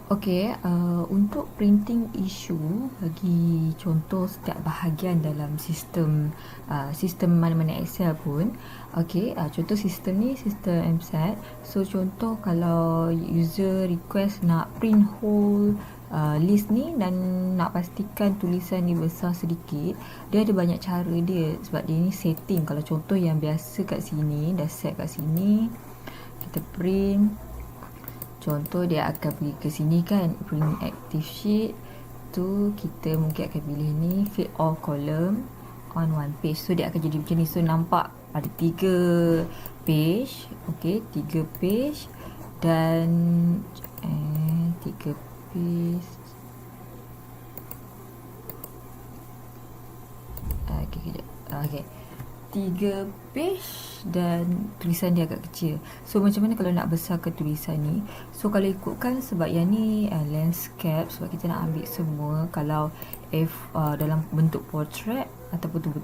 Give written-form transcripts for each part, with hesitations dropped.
Okey, untuk printing issue bagi contoh setiap bahagian dalam sistem mana-mana Excel pun. Okey, contoh sistem ni sistem MSAT. So contoh kalau user request nak print whole list ni dan nak pastikan tulisan ni besar sedikit, dia ada banyak cara dia sebab dia ni setting. Kalau contoh yang biasa kat sini, dah set kat sini, kita print. Contoh dia akan pergi ke sini kan, print active sheet tu, kita mungkin akan pilih ni fit all column on one page. So dia akan jadi macam ni. So nampak ada 3 page. Okey, 3 page dan 3 page. Okey, kejap. Okey, 3 page dan tulisan dia agak kecil. So macam mana kalau nak besarkan tulisan ni? So kalau ikutkan, sebab yang ni landscape, sebab kita nak ambil semua. Kalau dalam bentuk portrait ataupun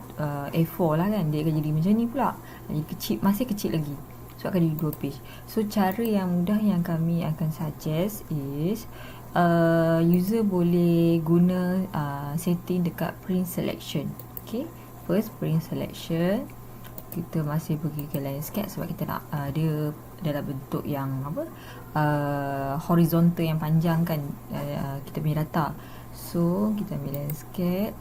A4 lah kan, dia akan jadi macam ni pula. Jadi kecil, masih kecil lagi. So akan jadi 2 page. So cara yang mudah yang kami akan suggest is user boleh guna setting dekat print selection. Okay, first print selection, kita masih pergi ke landscape sebab kita nak dia dalam bentuk yang horizontal yang panjang kan, kita punya data. So kita ambil landscape.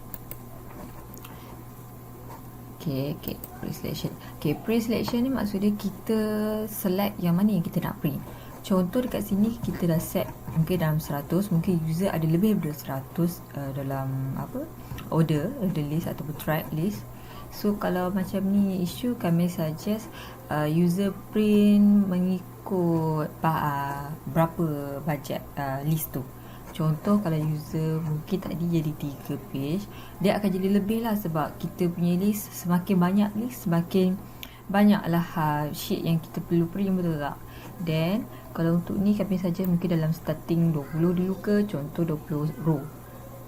Okay, pre-selection. Okay, pre-selection ni maksudnya kita select yang mana yang kita nak print. Contoh dekat sini kita dah set mungkin dalam 100, mungkin user ada lebih daripada 100 dalam order the list ataupun track list. So kalau macam ni issue, kami suggest user print mengikut berapa bajet list tu. Contoh kalau user mungkin tadi jadi 3 page, dia akan jadi lebih lah sebab kita punya list semakin banyak list, semakin banyaklah sheet yang kita perlu print, betul tak? Then kalau untuk ni kami saja mungkin dalam starting 20 dulu ke, contoh 20 row.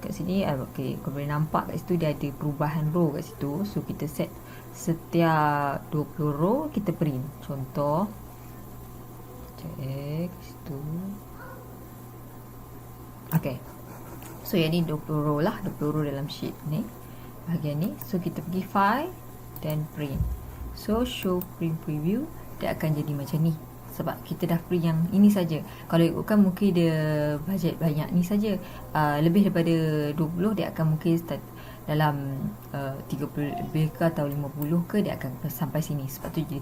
Kat sini okey, kau boleh nampak kat situ dia ada perubahan row kat situ. So kita set setiap 20 row kita print. Contoh check situ. Okey, so yang ni 20 row lah, 20 row dalam sheet ni, bahagian ni. So kita pergi file dan print. So show print preview, dia akan jadi macam ni sebab kita dah print yang ini saja. Kalau ikutkan mungkin dia bajet banyak ni saja, lebih daripada 20 dia akan mungkin start dalam 30 lebih ke atau 50 ke, dia akan sampai sini. Sebab tu jadi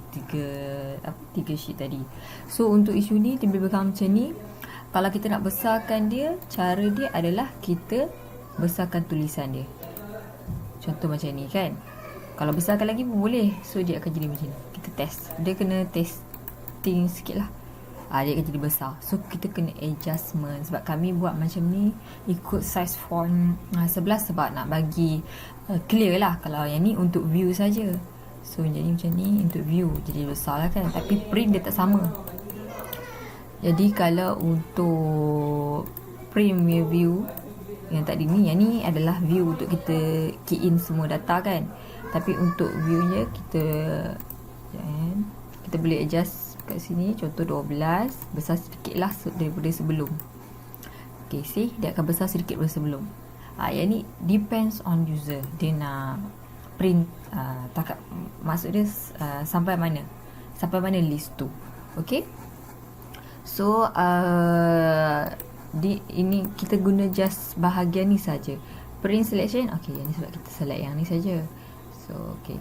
3 sheet tadi. So untuk isu ni dia lebih kurang macam ni. Kalau kita nak besarkan dia, cara dia adalah kita besarkan tulisan dia. Contoh macam ni kan. Kalau besarkan lagi pun boleh. So dia akan jadi macam ni. Kita test. Dia kena testing sikit lah. Dia akan jadi besar. So kita kena adjustment. Sebab kami buat macam ni ikut size font 11 sebab nak bagi clear lah. Kalau yang ni untuk view saja. So jadi macam ni untuk view, jadi besar lah kan. Tapi print dia tak sama. Jadi kalau untuk print view yang tadi ni, yang ni adalah view untuk kita key in semua data kan. Tapi untuk view nya kita boleh adjust kat sini. Contoh 12, besar sedikit lah daripada sebelum. Okay, see, dia akan besar sedikit daripada sebelum. Yang ni depends on user. Dia nak print maksud dia sampai mana list tu. Okay. So ini kita guna just bahagian ni saja. Print selection, okey, yang ni sebab kita select yang ni saja. So okey.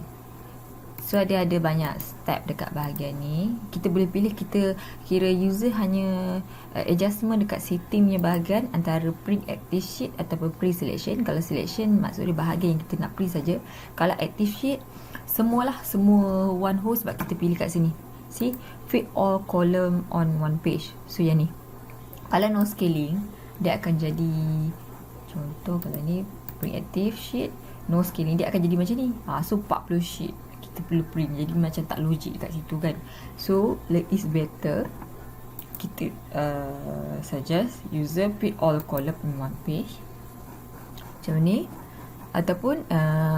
So ada banyak step dekat bahagian ni. Kita boleh pilih, kita kira user hanya adjustment dekat setting punya bahagian antara print active sheet ataupun print selection. Kalau selection maksudnya bahagian yang kita nak print saja. Kalau active sheet semua one whole sebab kita pilih kat sini. See, fit all column on one page. So yang ni, kalau no scaling, dia akan jadi, contoh kalau ni print active sheet, no scaling, dia akan jadi macam ni. So 40 sheet kita perlu print, jadi macam tak logik kat situ kan. So it's better kita suggest user fit all column in one page macam ni, ataupun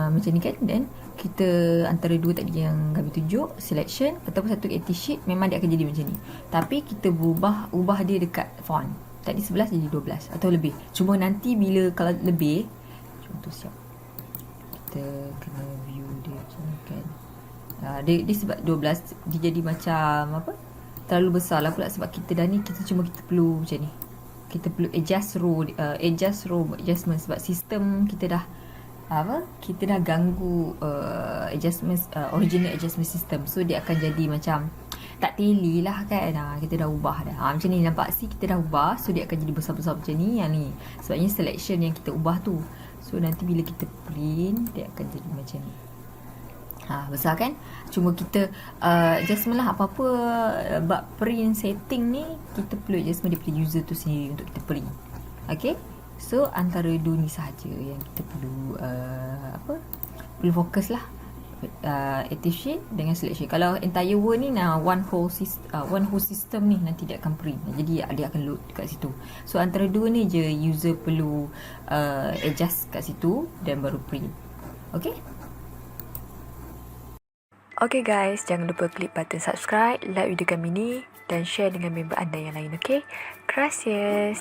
macam ni kan. Then kita antara dua tadi yang kami tunjuk, selection ataupun satu active sheet, memang dia akan jadi macam ni. Tapi kita ubah dia dekat font. tadi 11 jadi 12 atau lebih. Cuma nanti bila kalau lebih, contoh siap, kita kena view dia macam ni kan. Dia sebab 12 dia jadi macam apa, terlalu besar lah pula sebab kita dah ni, kita perlu macam ni, kita perlu adjust row adjustment sebab sistem kita dah kita dah ganggu original adjustment system. So dia akan jadi macam tak teli lah kan. Kita dah ubah dah. Macam ni nampak sih, kita dah ubah. So dia akan jadi besar-besar macam ni. Yang ni sebabnya selection yang kita ubah tu. So nanti bila kita print, dia akan jadi macam ni. Besar kan? Cuma kita adjustment lah, apa-apa bab print setting ni, kita perlu adjustment daripada user tu sendiri untuk kita print. Okay, so antara dua ni sahaja yang kita perlu perlu fokus lah. Active sheet dengan selection. Kalau entire word ni one whole system ni nanti dia akan print, jadi dia akan load kat situ. So antara dua ni je user perlu adjust kat situ dan baru print. Okay. Okay guys, jangan lupa klik button subscribe, like video kami ni dan share dengan member anda yang lain, okay? Gracias!